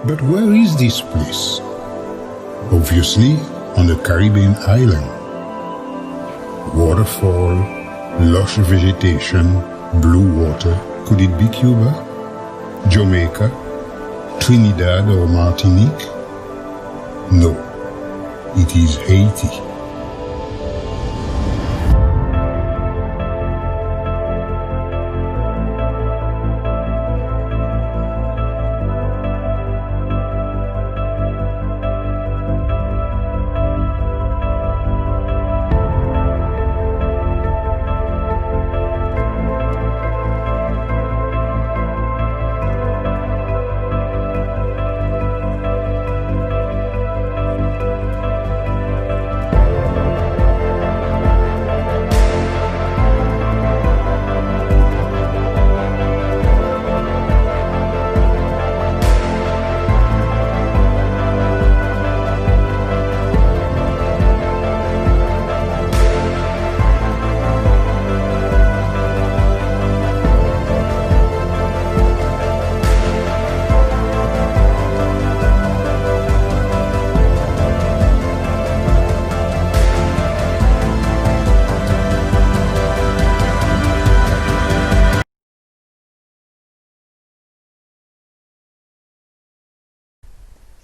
But where is this place? Obviously, on a Caribbean island. Waterfall, lush vegetation, blue water. Could it be Cuba, Jamaica, Trinidad or Martinique? No, it is Haiti.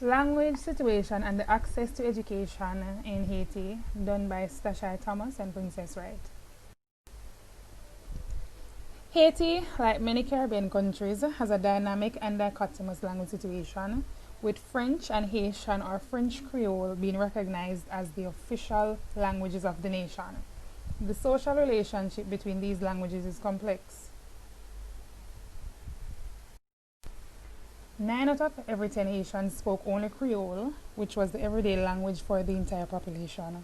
Language situation and the access to education in Haiti, done by Stashi Thomas and Princess Wright. Haiti, like many Caribbean countries, has a dynamic and dichotomous language situation, with French and Haitian or French Creole being recognized as the official languages of the nation. The social relationship between these languages is complex. 9 out of every 10 Haitians spoke only Creole, which was the everyday language for the entire population.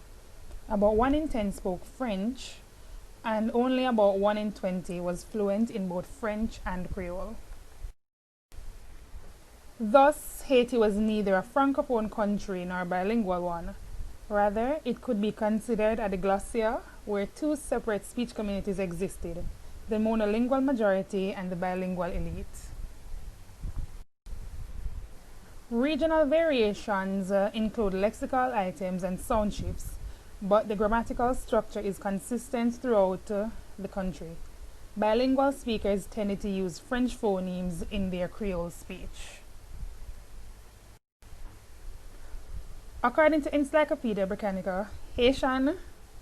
About 1 in 10 spoke French, and only about 1 in 20 was fluent in both French and Creole. Thus, Haiti was neither a francophone country nor a bilingual one. Rather, it could be considered a diglossia, where 2 separate speech communities existed, the monolingual majority and the bilingual elite. Regional variations include lexical items and sound shifts, but the grammatical structure is consistent throughout the country. Bilingual speakers tended to use French phonemes in their Creole speech. According to Encyclopedia Britannica, Haitian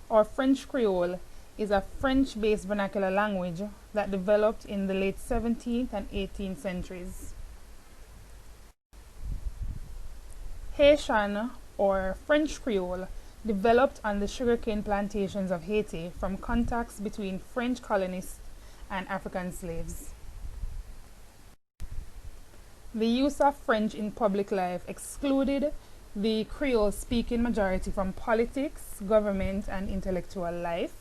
or French Creole is a French-based vernacular language that developed in the late 17th and 18th centuries. Haitian or French Creole developed on the sugarcane plantations of Haiti from contacts between French colonists and African slaves. The use of French in public life excluded the Creole-speaking majority from politics, government, and intellectual life.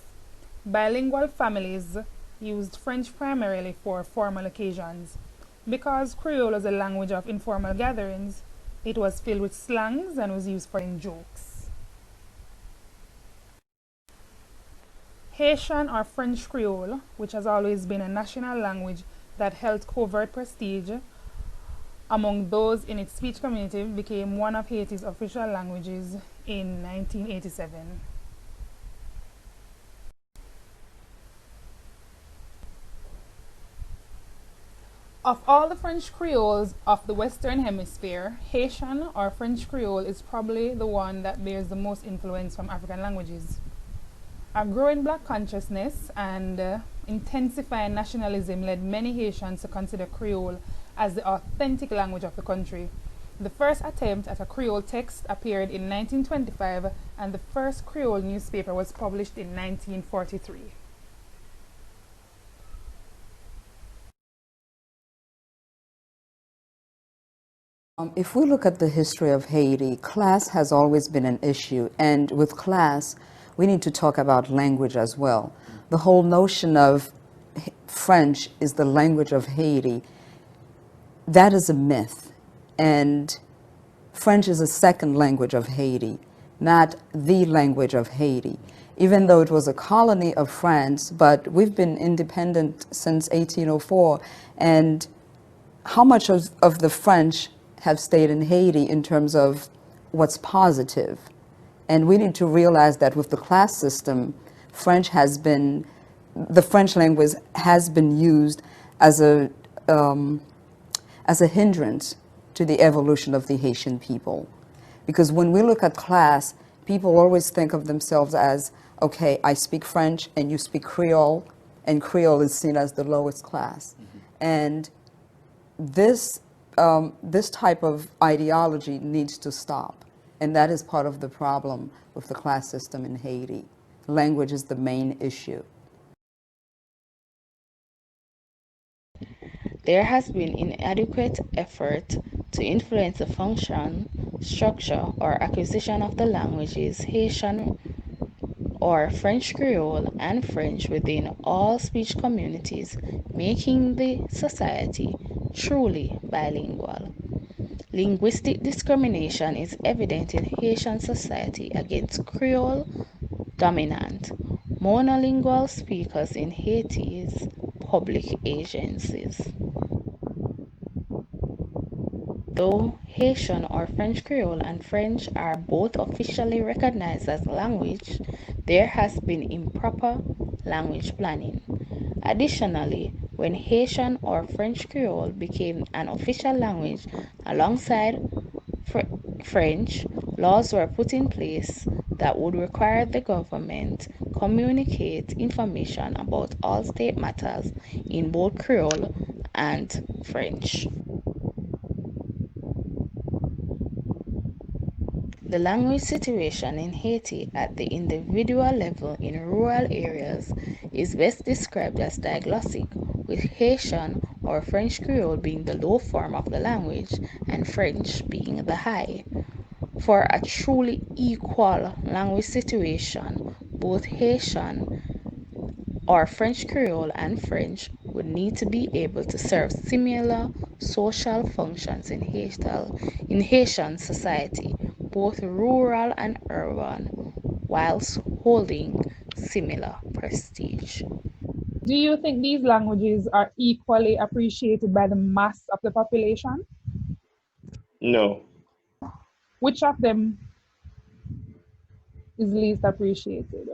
Bilingual families used French primarily for formal occasions. Because Creole was a language of informal gatherings, it was filled with slangs and was used for jokes. Haitian or French Creole, which has always been a national language that held covert prestige among those in its speech community, became one of Haiti's official languages in 1987. Of all the French Creoles of the Western Hemisphere, Haitian or French Creole is probably the one that bears the most influence from African languages. A growing black consciousness and intensifying nationalism led many Haitians to consider Creole as the authentic language of the country. The first attempt at a Creole text appeared in 1925, and the first Creole newspaper was published in 1943. If we look at the history of Haiti, class has always been an issue, and with class, we need to talk about language as well. The whole notion of French is the language of Haiti, that is a myth, and French is a second language of Haiti, not the language of Haiti. Even though it was a colony of France, but we've been independent since 1804, and how much of the French have stayed in Haiti in terms of what's positive. And we need to realize that with the class system, French has been, the French language has been used as um, a hindrance to the evolution of the Haitian people. Because when we look at class, people always think of themselves as, okay, I speak French and you speak Creole, and Creole is seen as the lowest class. And this, this type of ideology needs to stop. And that is part of the problem with the class system in Haiti. Language is the main issue. There has been inadequate effort to influence the function, structure, or acquisition of the languages Haitian or French Creole and French within all speech communities, making the society truly bilingual. Linguistic discrimination is evident in Haitian society against Creole dominant monolingual speakers in Haiti's public agencies. Though Haitian or French Creole and French are both officially recognized as language, there has been improper language planning. Additionally, when Haitian or French Creole became an official language alongside French, laws were put in place that would require the government communicate information about all state matters in both Creole and French. The language situation in Haiti at the individual level in rural areas is best described as diglossic, with Haitian or French Creole being the low form of the language and French being the high. For a truly equal language situation, both Haitian or French Creole and French would need to be able to serve similar social functions in Haitian society, both rural and urban, whilst holding similar prestige. Do you think these languages are equally appreciated by the mass of the population? No, Which of them is least appreciated?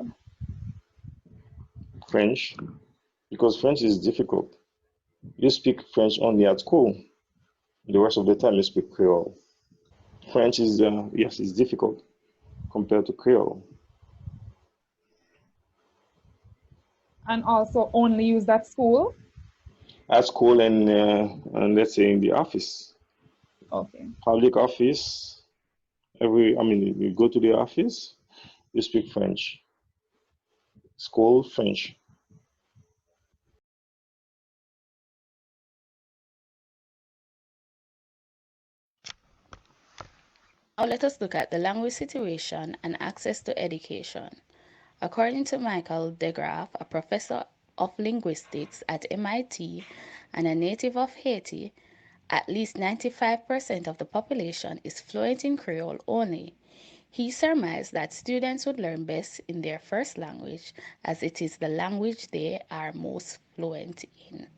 French, because French is difficult. You speak French only at school. The rest of the time you speak Creole. French is, yes, it's difficult compared to Creole. And also only used at school? At school and let's say in the office, Okay. public office, I mean, you go to the office, you speak French. School, French. Now let us look at the language situation and access to education. According to Michael DeGraff, a professor of linguistics at MIT and a native of Haiti, at least 95% of the population is fluent in Creole only. He surmised that students would learn best in their first language as it is the language they are most fluent in.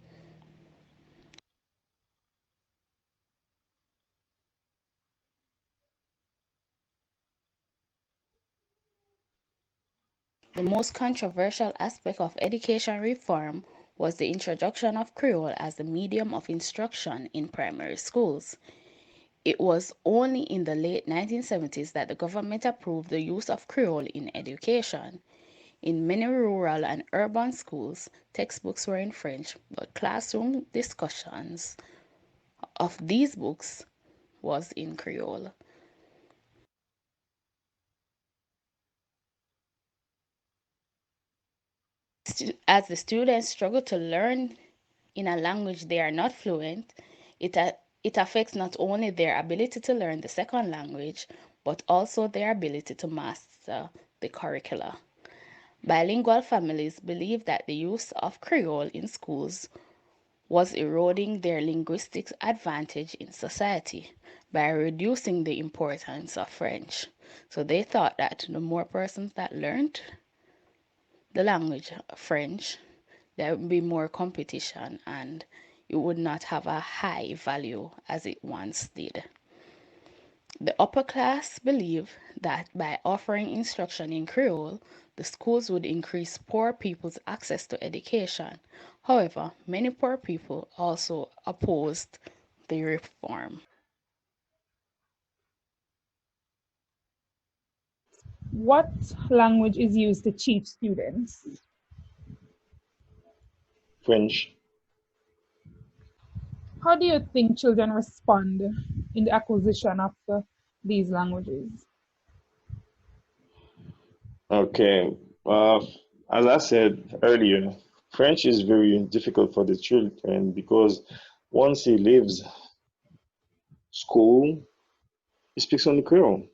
The most controversial aspect of education reform was the introduction of Creole as the medium of instruction in primary schools. It was only in the late 1970s that the government approved the use of Creole in education. In many rural and urban schools, textbooks were in French, but classroom discussions of these books was in Creole. As the students struggle to learn in a language they are not fluent, it, it affects not only their ability to learn the second language, but also their ability to master the curricula. Bilingual families believe that the use of Creole in schools was eroding their linguistic advantage in society by reducing the importance of French. So they thought that the more persons that learned the language French, there would be more competition and it would not have a high value as it once did. The upper class believe that by offering instruction in Creole, the schools would increase poor people's access to education. However, many poor people also opposed the reform. What language is used to teach students? French. How do you think children respond in the acquisition of these languages? Okay. As I said earlier, French is very difficult for the children because once he leaves school, he speaks only Creole.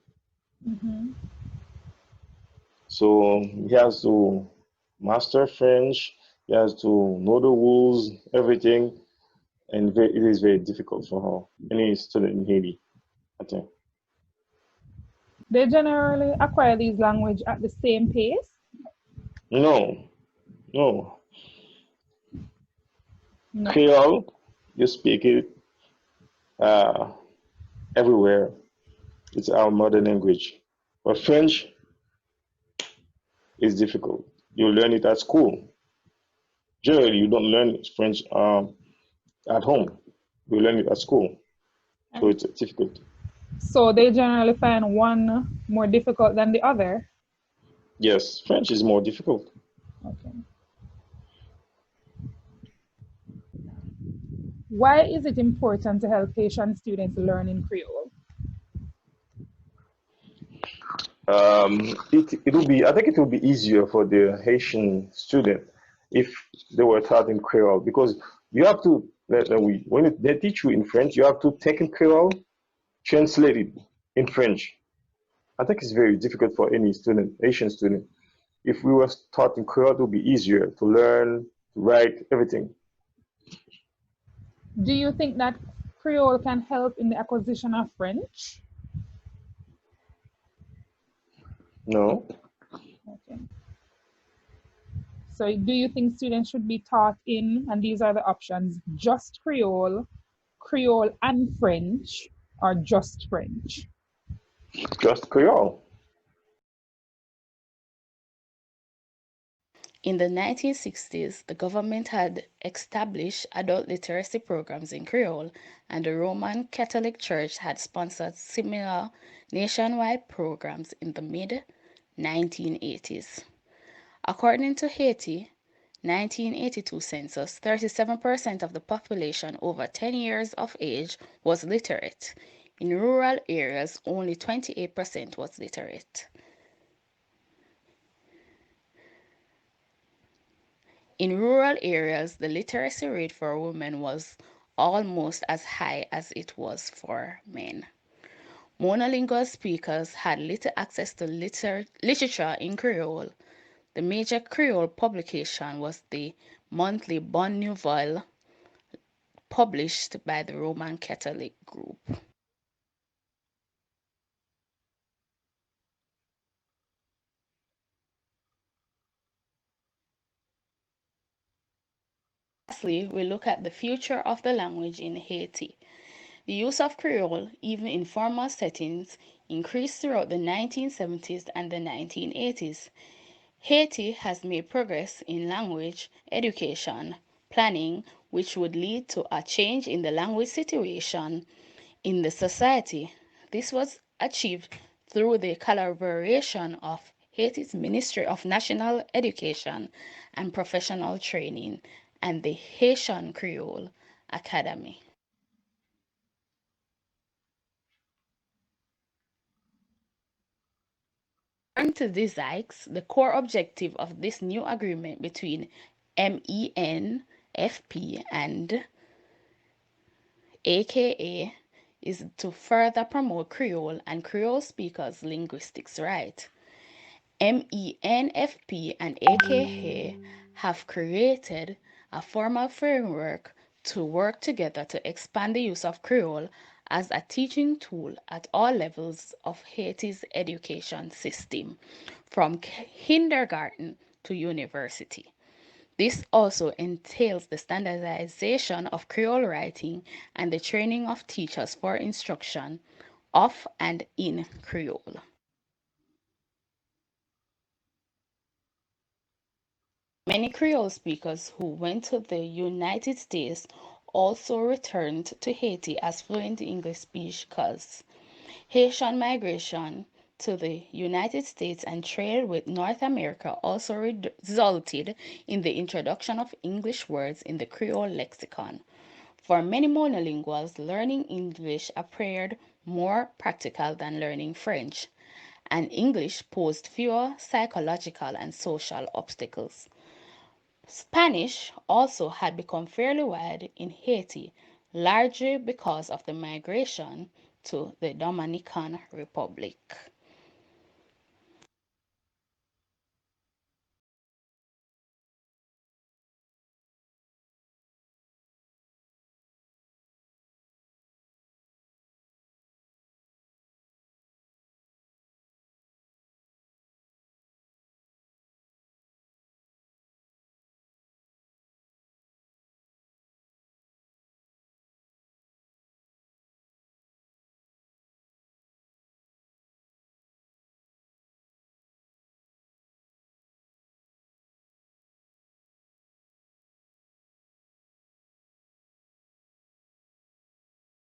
Mhm. So he has to master French, he has to know the rules, everything, and it is very difficult for any student in Haiti, I think. They generally acquire these language at the same pace. No, no. No. Creole, you speak it uh, everywhere. It's our mother language. But French is difficult. You learn it at school. Generally, you don't learn French at home. You learn it at school. So it's difficult. So they generally find one more difficult than the other. Yes, French is more difficult. Okay. Why is it important to help Haitian students learn in Creole? It will be, I think it will be easier for the Haitian student if they were taught in Creole because you have to, when they teach you in French, you have to take in Creole, translate it in French. I think it's very difficult for any student, Asian student. If we were taught in Creole, it would be easier to learn, to write, everything. Do you think that Creole can help in the acquisition of French? No, Okay. So do you think students should be taught in, and these are the options, just Creole, Creole and French, or just French? just Creole. In the 1960s, the government had established adult literacy programs in Creole, and the Roman Catholic Church had sponsored similar nationwide programs in the mid 1980s. According to Haiti 1982 census, 37% of the population over 10 years of age was literate. In rural areas, only 28% was literate. In rural areas, the literacy rate for women was almost as high as it was for men. Monolingual speakers had little access to literature in Creole. The major Creole publication was the monthly Bon Nouvelle, published by the Roman Catholic group. Lastly, we look at the future of the language in Haiti. The use of Creole, even in formal settings, increased throughout the 1970s and the 1980s. Haiti has made progress in language education planning, which would lead to a change in the language situation in the society. This was achieved through the collaboration of Haiti's Ministry of National Education and Professional Training and the Haitian Creole Academy. According to these hikes, the core objective of this new agreement between MENFP and AKA is to further promote Creole and Creole speakers' linguistics rights. MENFP and AKA have created a formal framework to work together to expand the use of Creole as a teaching tool at all levels of Haiti's education system, from kindergarten to university. This also entails the standardization of Creole writing and the training of teachers for instruction of and in Creole. Many Creole speakers who went to the United States also returned to Haiti as fluent English speakers. Haitian migration to the United States and trade with North America also resulted in the introduction of English words in the Creole lexicon. For many monolinguals, learning English appeared more practical than learning French, and English posed fewer psychological and social obstacles. Spanish also had become fairly wide in Haiti, largely because of the migration to the Dominican Republic.